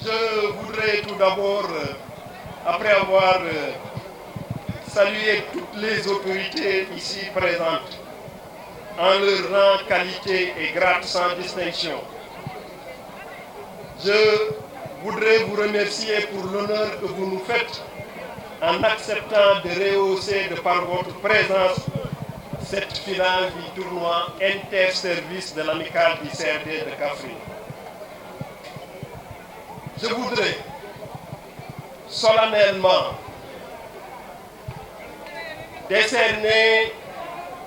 Je voudrais tout d'abord, après avoir salué toutes les autorités ici présentes, en leur rang, qualité et grade sans distinction, je voudrais vous remercier pour l'honneur que vous nous faites en acceptant de rehausser de par votre présence cette finale du tournoi interservice de l'amicale du CRD de Kaffrine. Je voudrais solennellement décerner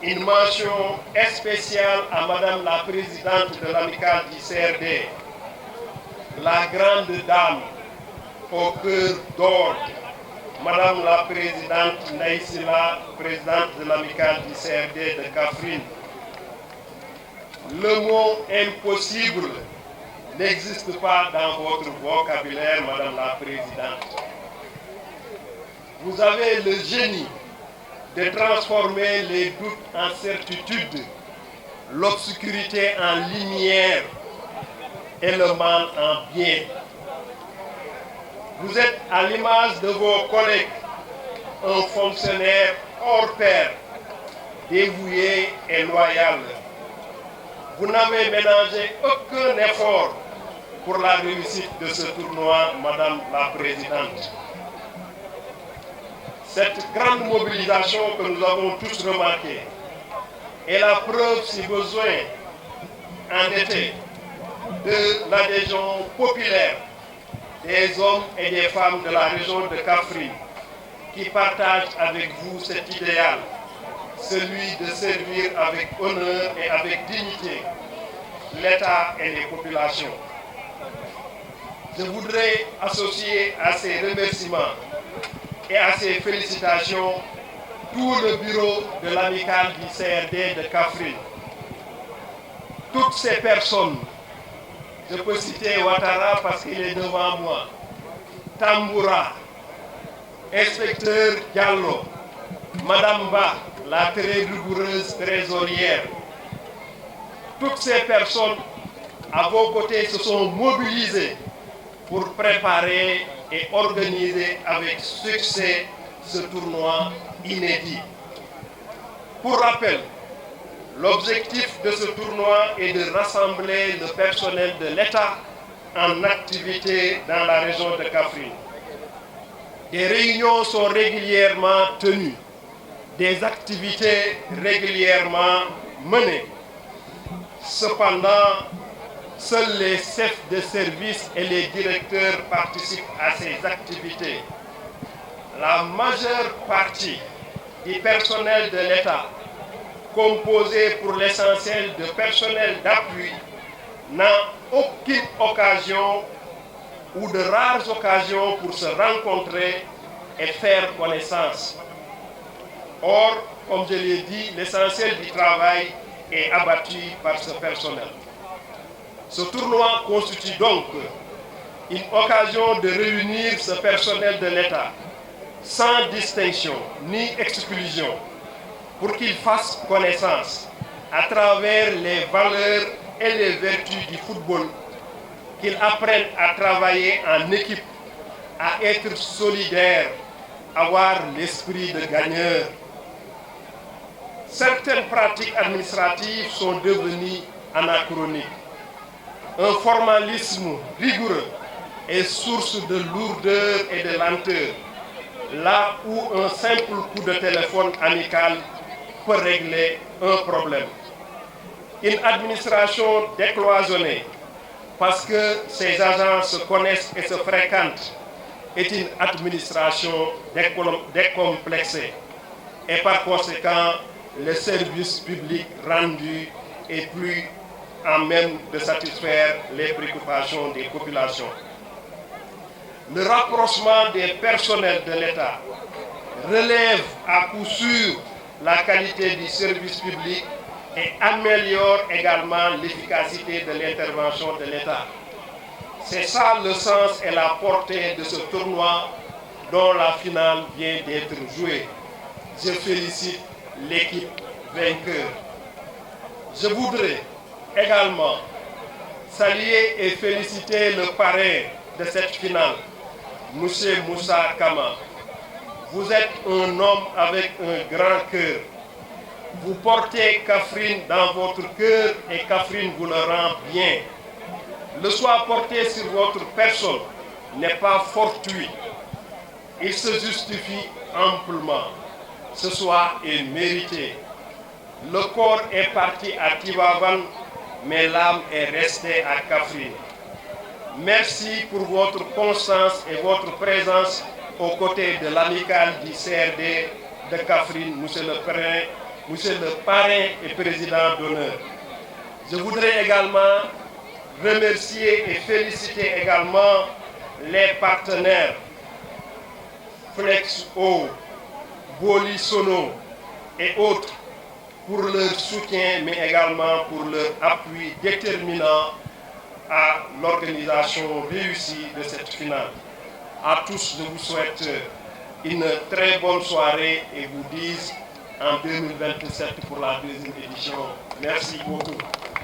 une mention spéciale à Madame la Présidente de l'amicale du CRD, la grande dame au cœur d'or, Madame la Présidente Naïsila, présidente de l'amicale du CRD de Kaffrine. Le mot impossible n'existe pas dans votre vocabulaire, Madame la Présidente. Vous avez le génie de transformer les doutes en certitude, l'obscurité en lumière et le mal en bien. Vous êtes à l'image de vos collègues, un fonctionnaire hors pair, dévoué et loyal. Vous n'avez ménagé aucun effort pour la réussite de ce tournoi, Madame la Présidente. Cette grande mobilisation que nous avons tous remarquée est la preuve, si besoin en était, de l'adhésion populaire des hommes et des femmes de la région de Kaffrine qui partagent avec vous cet idéal, celui de servir avec honneur et avec dignité l'État et les populations. Je voudrais associer à ces remerciements et à ces félicitations tout le bureau de l'amicale du CRD de Kaffrine. Toutes ces personnes, je peux citer Ouattara parce qu'il est devant moi, Tamboura, inspecteur Diallo, Madame Ba, la très rigoureuse trésorière. Toutes ces personnes à vos côtés se sont mobilisées pour préparer et organiser avec succès ce tournoi inédit. Pour rappel, l'objectif de ce tournoi est de rassembler le personnel de l'État en activité dans la région de Kaffrine. Des réunions sont régulièrement tenues, des activités régulièrement menées. Cependant, seuls les chefs de service et les directeurs participent à ces activités. La majeure partie du personnel de l'État, composé pour l'essentiel de personnel d'appui, n'a aucune occasion ou de rares occasions pour se rencontrer et faire connaissance. Or, comme je l'ai dit, l'essentiel du travail est abattu par ce personnel. Ce tournoi constitue donc une occasion de réunir ce personnel de l'État sans distinction ni exclusion pour qu'il fasse connaissance à travers les valeurs et les vertus du football, qu'il apprenne à travailler en équipe, à être solidaire, à avoir l'esprit de gagneur. Certaines pratiques administratives sont devenues anachroniques. Un formalisme rigoureux est source de lourdeur et de lenteur, là où un simple coup de téléphone amical peut régler un problème. Une administration décloisonnée, parce que ses agents se connaissent et se fréquentent, est une administration décomplexée. Et par conséquent, le service public rendu est plus à même de satisfaire les préoccupations des populations. Le rapprochement des personnels de l'État relève à coup sûr la qualité du service public et améliore également l'efficacité de l'intervention de l'État. C'est ça le sens et la portée de ce tournoi dont la finale vient d'être jouée. Je félicite l'équipe vainqueur. Je voudrais également saluer et féliciter le parrain, de cette finale, Monsieur Moussa Kama. Vous êtes un homme avec un grand cœur. Vous portez Kaffrine dans votre cœur et Kaffrine vous le rend bien. Le choix porté sur votre personne n'est pas fortuit. Il se justifie amplement. Ce choix est mérité. Le corps est parti à Tivaouane, mais l'âme est restée à Kaffrine. Merci pour votre constance et votre présence aux côtés de l'amicale du CRD de Kaffrine, Monsieur le parrain et président d'honneur. Je voudrais également remercier et féliciter également les partenaires Flexo, Boli Sono et autres pour leur soutien, mais également pour leur appui déterminant à l'organisation réussie de cette finale. À tous, je vous souhaite une très bonne soirée et vous dis en 2027 pour la deuxième édition. Merci beaucoup.